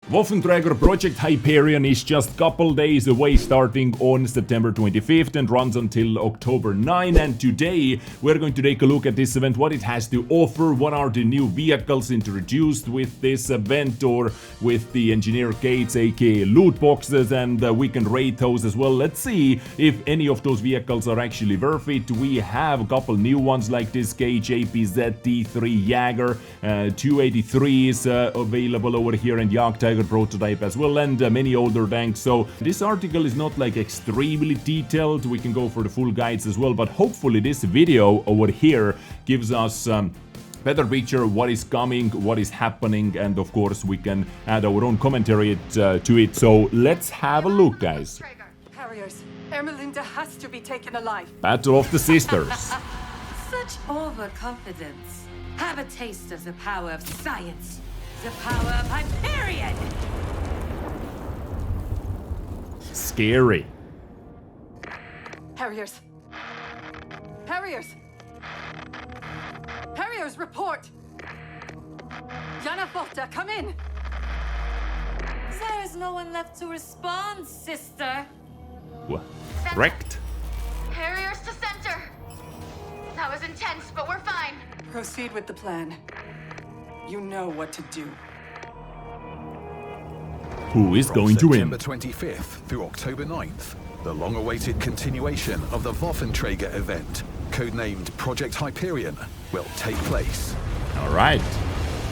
Waffentrager Project Hyperion is just a couple days away, starting on September 25th and runs until October 9. And today we're going to take a look at this event, what it has to offer, what are the new vehicles introduced with this event or with the engineer gates, aka Lootboxes, and we can rate those as well. Let's see if any of those vehicles are actually worth it. We have a couple new ones like this KJPZ T3 Jäger, 283 is available over here, and Jagdtiger prototype as well, and many older tanks. So this article is not like extremely detailed. We can go for the full guides as well, but hopefully this video over here gives us better picture what is coming, what is happening, and of course we can add our own commentary to it. So let's have a look, guys. Harriers, Ermelinda has to be taken alive. Battle of the Sisters. Such overconfidence. Have a taste of the power of science. The power of Hyperion! Scary. Harriers! Harriers! Harriers, report! Yana Volta, come in! There is no one left to respond, sister. What? Wrecked? Harriers to center! That was intense, but we're fine. Proceed with the plan. You know what to do. Who is going to win? September 25th through October 9th, the long-awaited continuation of the Waffentrager event, codenamed Project Hyperion, will take place. All right,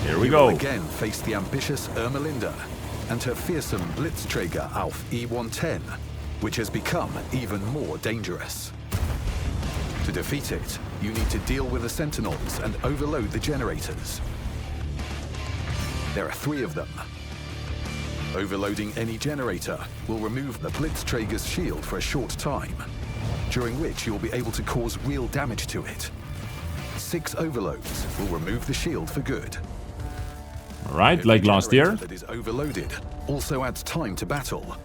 here we You go. will again face the ambitious Ermelinda and her fearsome Blitzträger Auf E-100, which has become even more dangerous. To defeat it, you need to deal with the Sentinels and overload the generators. There are 3 of them. Overloading any generator will remove the Blitzträger's shield for a short time, during which you'll be able to cause real damage to it. 6 overloads will remove the shield for good. All right, like last year. That is overloaded also adds time to battle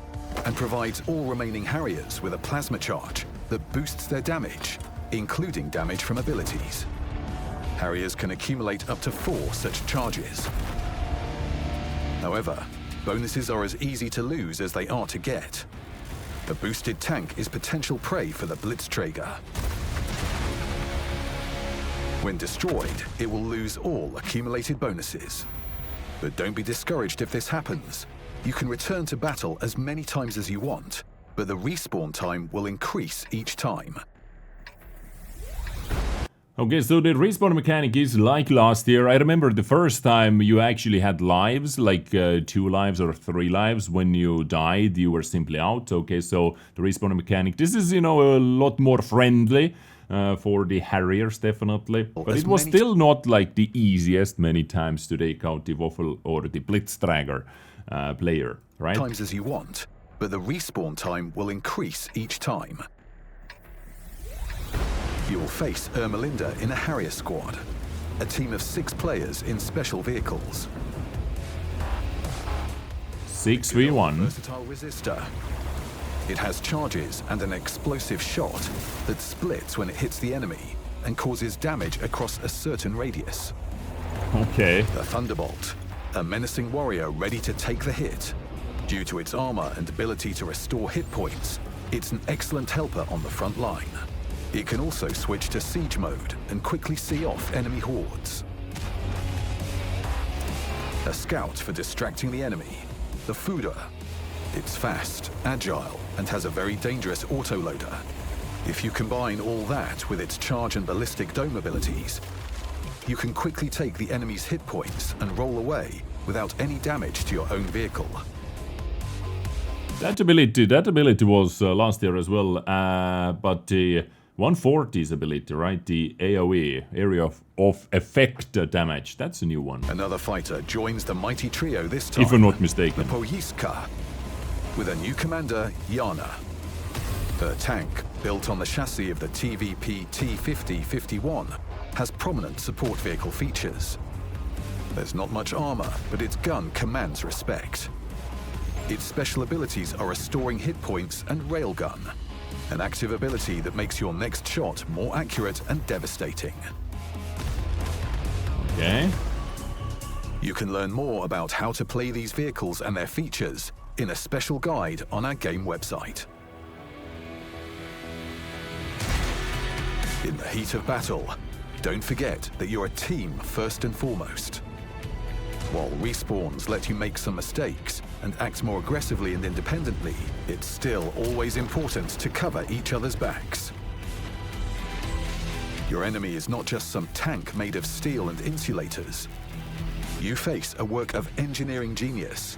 and provides all remaining Harriers with a plasma charge that boosts their damage, including damage from abilities. Harriers can accumulate up to 4 such charges. However, bonuses are as easy to lose as they are to get. A boosted tank is potential prey for the Blitzträger. When destroyed, it will lose all accumulated bonuses. But don't be discouraged if this happens. You can return to battle as many times as you want, but the respawn time will increase each time. Okay, so the respawn mechanic is like last year. I remember the first time you actually had lives, like 2 lives or 3 lives. When you died, you were simply out. Okay, so the respawn mechanic, this is, you know, a lot more friendly for the Harriers, definitely. But it was still not like the easiest many times to take out the Waffle or the Blitzträger player, right? Times as you want, but the respawn time will increase each time. You'll face Ermelinda in a Harrier squad, a team of 6 players in special vehicles. 6v1. Versatile resistor. It has charges and an explosive shot that splits when it hits the enemy and causes damage across a certain radius. Okay. The Thunderbolt, a menacing warrior ready to take the hit. Due to its armor and ability to restore hit points, it's an excellent helper on the front line. It can also switch to siege mode and quickly see off enemy hordes. A scout for distracting the enemy, the Fuder. It's fast, agile, and has a very dangerous autoloader. If you combine all that with its charge and ballistic dome abilities, you can quickly take the enemy's hit points and roll away without any damage to your own vehicle. That ability was last year as well, but the 140's ability, right? The AoE, area of effect damage, that's a new one. Another fighter joins the mighty trio this time. If I'm not mistaken. The PROJEKT, with a new commander, Yana. Her tank, built on the chassis of the TVP T50-51, has prominent support vehicle features. There's not much armor, but its gun commands respect. Its special abilities are restoring hit points and railgun, an active ability that makes your next shot more accurate and devastating. Okay. You can learn more about how to play these vehicles and their features in a special guide on our game website. In the heat of battle, don't forget that you're a team first and foremost. While respawns let you make some mistakes and act more aggressively and independently, it's still always important to cover each other's backs. Your enemy is not just some tank made of steel and insulators. You face a work of engineering genius,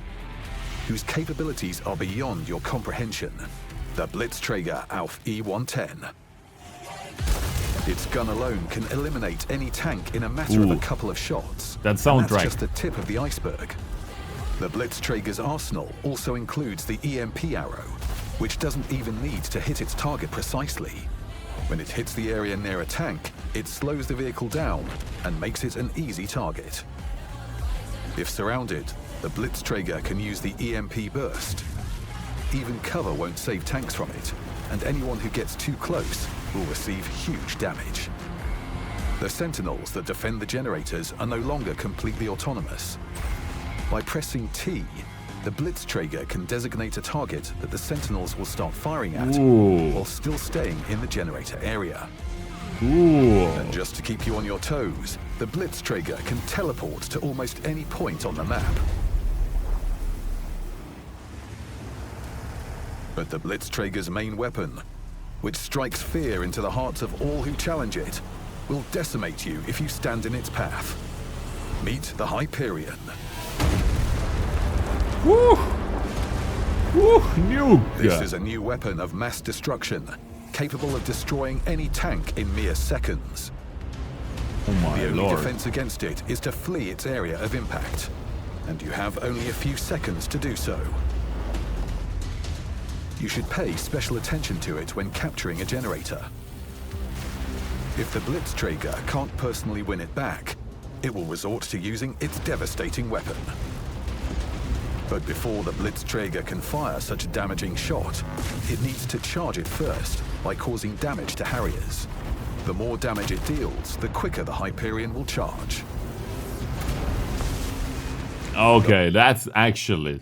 whose capabilities are beyond your comprehension. The Blitzträger auf E-100. Its gun alone can eliminate any tank in a matter of a couple of shots. That sounds right. That's just the tip of the iceberg. The Blitzträger's arsenal also includes the EMP arrow, which doesn't even need to hit its target precisely. When it hits the area near a tank, it slows the vehicle down and makes it an easy target. If surrounded, the Blitzträger can use the EMP burst. Even cover won't save tanks from it, and anyone who gets too close will receive huge damage. The sentinels that defend the generators are no longer completely autonomous. By pressing T, the Blitzträger can designate a target that the sentinels will start firing at while still staying in the generator area. And just to keep you on your toes, the Blitzträger can teleport to almost any point on the map. But the Blitzträger's main weapon, which strikes fear into the hearts of all who challenge it, will decimate you if you stand in its path. Meet the Hyperion. Woo! Woo! Nuke! This is a new weapon of mass destruction, capable of destroying any tank in mere seconds. Oh my The only lord. defense against it is to flee its area of impact, and you have only a few seconds to do so. You should pay special attention to it when capturing a generator. If the Blitzträger can't personally win it back, it will resort to using its devastating weapon. But before the Blitzträger can fire such a damaging shot, it needs to charge it first by causing damage to Harriers. The more damage it deals, the quicker the Hyperion will charge. Okay, that's actually...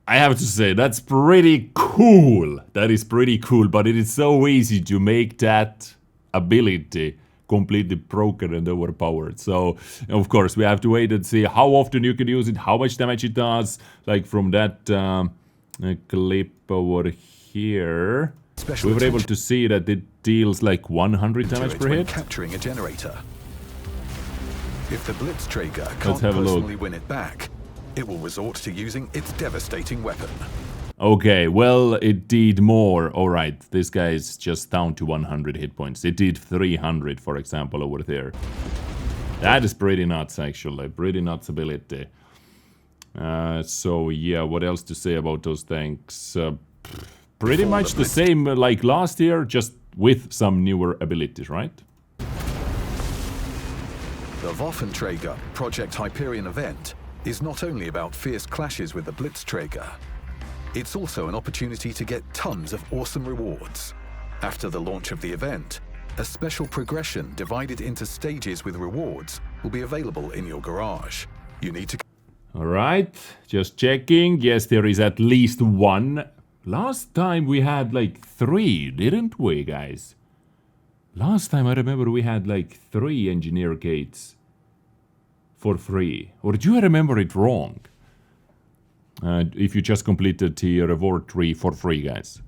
I have to say, that's pretty cool. That is pretty cool, but it is so easy to make that ability completely broken and overpowered. So, of course, we have to wait and see how often you can use it, how much damage it does. Like from that clip over here, we were able to see that it deals like 100 damage per hit. Capturing a generator. If the Blitzträger Let's can't have a look. personally win it back, it will resort to using its devastating weapon. Okay, well, it did more. Alright, this guy is just down to 100 hit points. It did 300, for example, over there. That is pretty nuts, actually. Pretty nuts ability. So, yeah, what else to say about those tanks? Pretty much the same like last year, just with some newer abilities, right? The Waffentrager Project Hyperion Event is not only about fierce clashes with the Blitzträger, it's also an opportunity to get tons of awesome rewards. After the launch of the event, a special progression divided into stages with rewards will be available in your garage. You need to... Alright, just checking. Yes, there is at least one. Last time we had like 3, didn't we, guys? Last time I remember we had like 3 engineer gates for free. Or do I remember it wrong? If you just completed the reward tree for free, guys.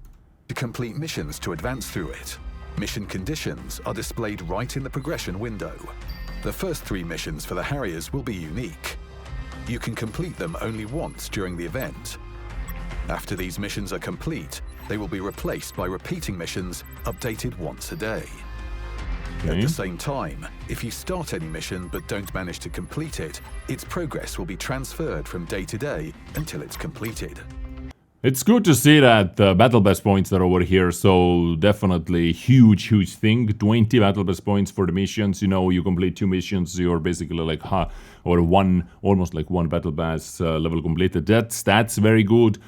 To complete missions to advance through it. Mission conditions are displayed right in the progression window. The first 3 missions for the Harriers will be unique. You can complete them only once during the event. After these missions are complete, they will be replaced by repeating missions updated once a day. At the same time, if you start any mission but don't manage to complete it, its progress will be transferred from day to day until it's completed. It's good to see that battle pass points are over here, so definitely huge thing. 20 battle pass points for the missions. You know, you complete 2 missions, you're basically like or almost like 1 battle pass level completed. That's very good.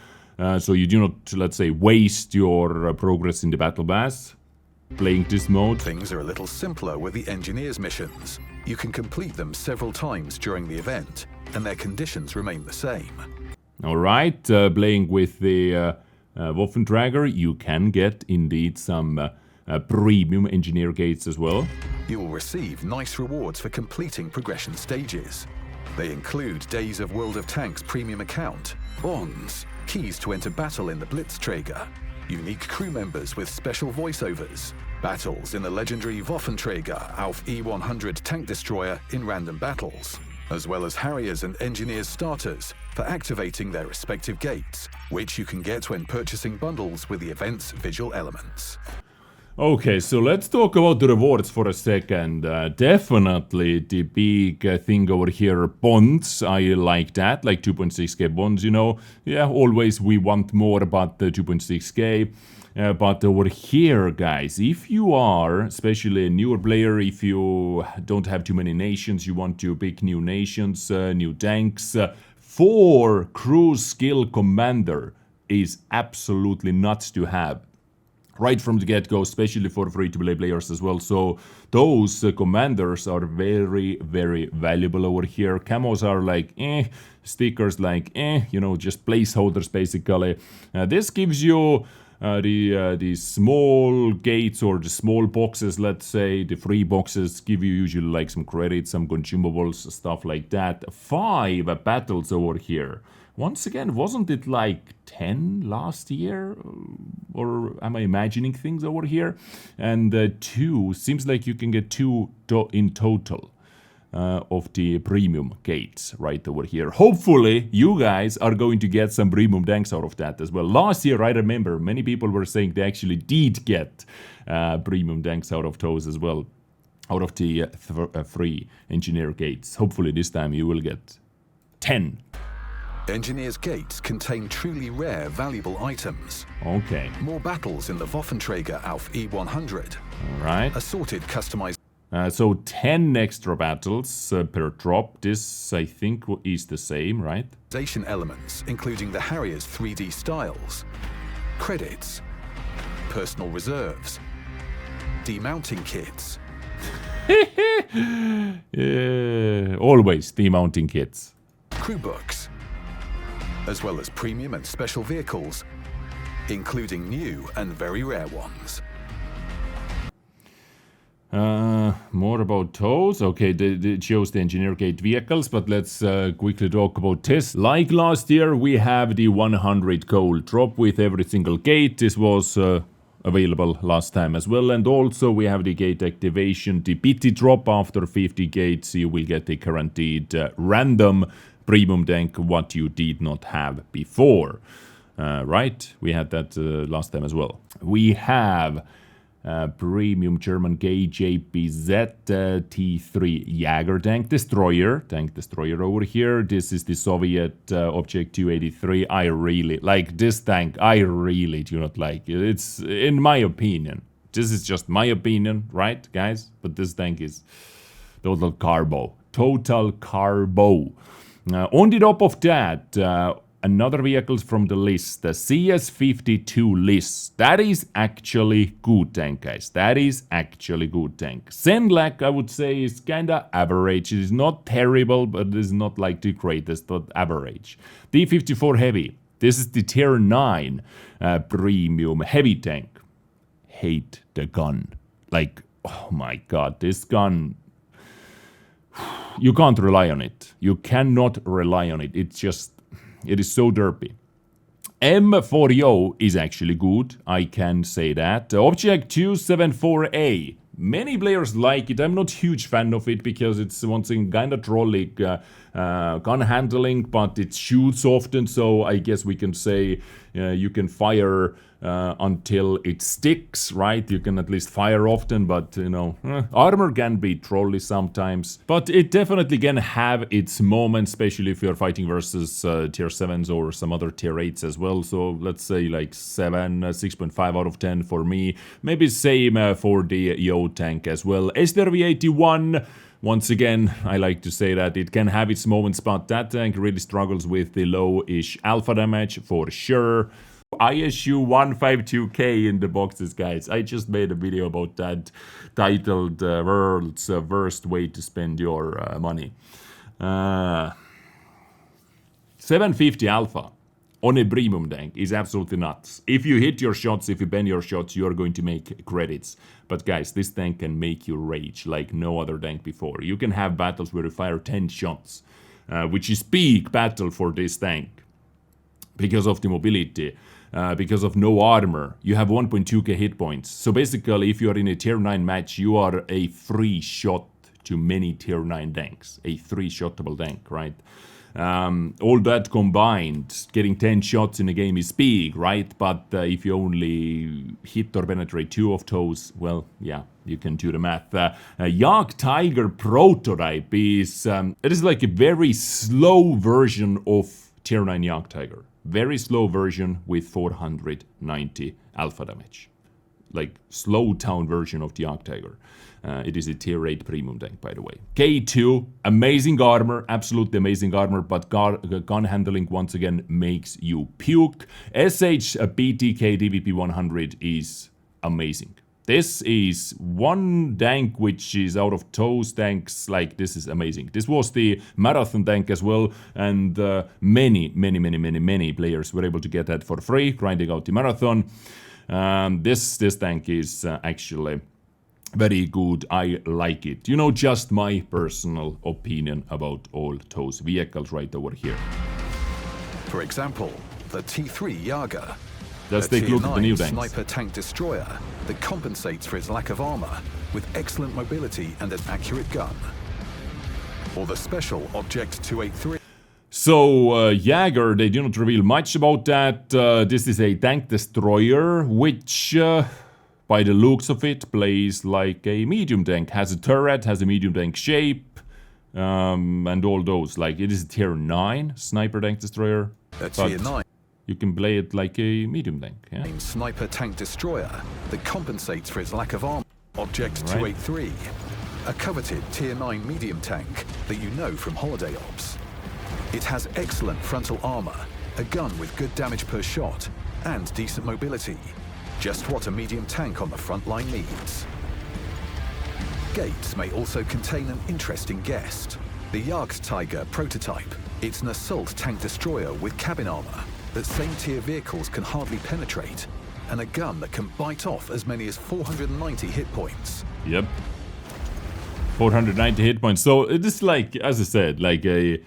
So you do not, let's say, waste your progress in the battle pass playing this mode. Things are a little simpler with the engineers missions. You can complete them several times during the event, and their conditions remain the same. Alright, playing with the Waffentrager, you can get indeed some premium engineer gates as well. You will receive nice rewards for completing progression stages. They include Days of World of Tanks premium account, bonds, keys to enter battle in the Blitzträger, unique crew members with special voiceovers, battles in the legendary Waffenträger auf E-100 tank destroyer in random battles, as well as Harriers and Engineers starters for activating their respective gates, which you can get when purchasing bundles with the event's visual elements. Okay, so let's talk about the rewards for a second. Definitely the big thing over here, bonds. I like that, like 2.6k bonds, you know. Yeah, always we want more about the 2.6k. But over here, guys, if you are, especially a newer player, if you don't have too many nations, you want to pick new nations, new tanks, for cruise skill commander is absolutely nuts to have. Right from the get-go, especially for free-to-play players as well. So those commanders are very, very valuable over here. Camos are like, stickers like, you know, just placeholders basically. This gives you the small gates or the small boxes, let's say, the free boxes give you usually like some credits, some consumables, stuff like that. 5 battles over here. Once again, wasn't it like 10 last year? Or am I imagining things over here? And 2, seems like you can get 2 in total of the premium gates right over here. Hopefully, you guys are going to get some premium tanks out of that as well. Last year, I remember, many people were saying they actually did get premium tanks out of those as well. Out of the free engineer gates. Hopefully, this time you will get 10. Engineer's gates contain truly rare, valuable items. Okay. More battles in the Waffenträger auf E-100. Alright. Assorted customized. So 10 extra battles per drop. This, I think, is the same, right? Elements, including the Harrier's 3D styles, credits, personal reserves, demounting kits. Always demounting kits. Crew books, as well as premium and special vehicles, including new and very rare ones. More about those. Okay, it shows the engineer gate vehicles, but let's quickly talk about this. Like last year, we have the 100 gold drop with every single gate. This was available last time as well, and also we have the gate activation, the pity drop. After 50 gates, you will get a guaranteed random premium tank, what you did not have before. Right? We had that last time as well. We have premium German KJPZ TIII Jäger tank destroyer over here. This is the Soviet Object 283. I really like this tank. I really do not like it. It's, in my opinion, this is just my opinion, right, guys? But this tank is total carbo. Total carbo. On the top of that, another vehicle from the list, the CS52 list. That is actually good tank, guys. That is actually good tank. Senlac, I would say, is kinda average. It is not terrible, but it is not like the greatest, but average. D54 heavy. This is the tier 9 premium heavy tank. Hate the gun. Like, oh my god, this gun... You can't rely on it. You cannot rely on it. It's just... It is so derpy. M40 is actually good, I can say that. Object 274A. Many players like it. I'm not a huge fan of it because it's once again kind of trolly gun handling, but it shoots often, so I guess we can say you can fire until it sticks, right? You can at least fire often, but you know, armor can be trolly sometimes. But it definitely can have its moments, especially if you're fighting versus tier 7s or some other tier 8s as well. So let's say like 7, 6.5 out of 10 for me. Maybe same for the Yo tank as well. Strv 81. Once again, I like to say that it can have its moments, but that tank really struggles with the low-ish alpha damage for sure. ISU 152K in the boxes, guys. I just made a video about that titled World's Worst Way to Spend Your Money. 750 alpha on a premium tank is absolutely nuts. If you hit your shots, if you bend your shots, you are going to make credits. But guys, this tank can make you rage like no other tank before. You can have battles where you fire 10 shots, which is peak battle for this tank. Because of the mobility, because of no armor, you have 1.2k hit points. So basically, if you are in a tier 9 match, you are a free shot to many tier 9 tanks. A 3-shottable tank, right? All that combined, getting 10 shots in a game is big, right? But if you only hit or penetrate 2 of those, well, yeah, you can do the math. Jagdtiger prototype is, it is like a very slow version of tier 9 Jagdtiger. Very slow version with 490 alpha damage. Like, slow down version of the Jagdtiger. It is a tier 8 premium tank, by the way. K2, amazing armor, absolutely amazing armor, but gun handling once again makes you puke. ShPTK-TVP 100 is amazing. This is one tank which is out of those tanks, like, this is amazing. This was the marathon tank as well, and many players were able to get that for free, grinding out the marathon. This tank is actually very good. I like it. You know, just my personal opinion about all those vehicles right over here. For example, the TIII Jäger. Let's take a look at the new tanks. Sniper tank destroyer that compensates for its lack of armor with excellent mobility and an accurate gun. Or the special Object 283. So, Jäger, they do not reveal much about that. This is a tank destroyer, which, by the looks of it, plays like a medium tank. Has a turret, has a medium tank shape, and all those. Like, it is a tier 9 sniper tank destroyer. A tier 9. You can play it like a medium tank, yeah? Sniper tank destroyer that compensates for its lack of armor. Object 283. A coveted tier 9 medium tank that you know from holiday ops. It has excellent frontal armor, a gun with good damage per shot, and decent mobility. Just what a medium tank on the front line needs. Gates may also contain an interesting guest. The Jagdtiger prototype. It's an assault tank destroyer with cabin armor that same tier vehicles can hardly penetrate, and a gun that can bite off as many as 490 hit points. Yep. 490 hit points. So it is like, as I said, like a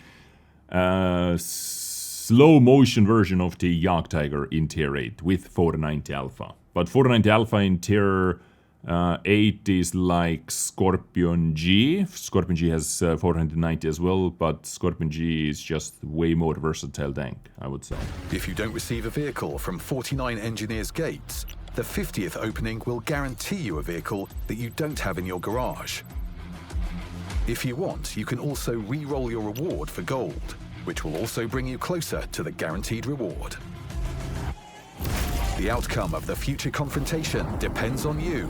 slow motion version of the Jagdtiger in tier 8 with 490 alpha. But 490 alpha in tier 8 is like Scorpion G. Scorpion G has 490 as well, but Scorpion G is just way more versatile tank, I would say. If you don't receive a vehicle from 49 Engineers Gates, the 50th opening will guarantee you a vehicle that you don't have in your garage. If you want, you can also re-roll your reward for gold, which will also bring you closer to the guaranteed reward. The outcome of the future confrontation depends on you.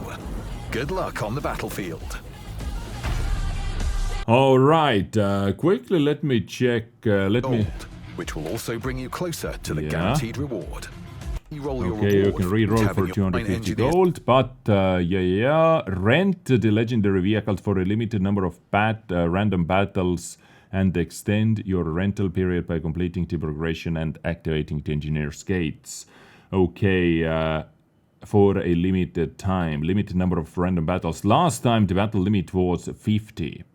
Good luck on the battlefield. All right, quickly let me check. Which will also bring you closer to the guaranteed reward. Okay, you can re-roll for 250 gold, but rent the legendary vehicle for a limited number of random battles and extend your rental period by completing the progression and activating the Engineer's Gates. Okay, for a limited time, limited number of random battles. Last time the battle limit was 50.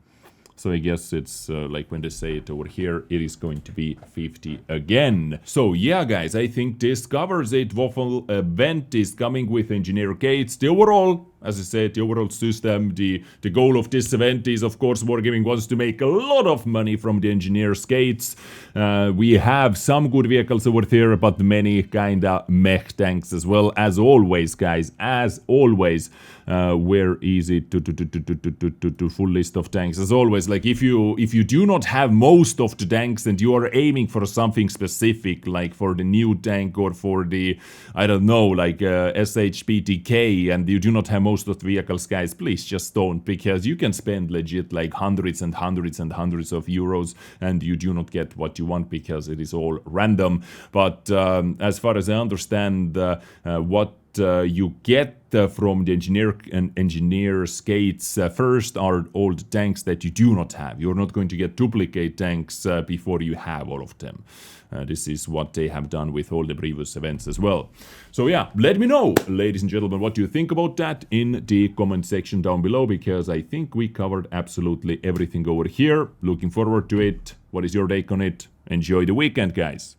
So I guess it's like when they say it over here, it is going to be 50 again. So yeah, guys, I think this covers it. Waffle event is coming with Engineer Gates. The overall, as I said, the overall system, the goal of this event is, of course, Wargaming wants to make a lot of money from the Engineer's Gates. We have some good vehicles over there, but many kinda mech tanks as well. As always, guys, as always, where is it to full list of tanks? As always, like if you do not have most of the tanks and you are aiming for something specific, like for the new tank or for the, I don't know, like ShPTK, and you do not have most of the vehicles, guys, please just don't, because you can spend legit like hundreds and hundreds and hundreds of euros and you do not get what you want because it is all random. But as far as I understand, what you get from the engineer's gates first are all the tanks that you do not have. You're not going to get duplicate tanks before you have all of them. This is what they have done with all the previous events as well. So yeah, let me know, ladies and gentlemen, what you think about that in the comment section down below, because I think we covered absolutely everything over here. Looking forward to it. What is your take on it? Enjoy the weekend, guys.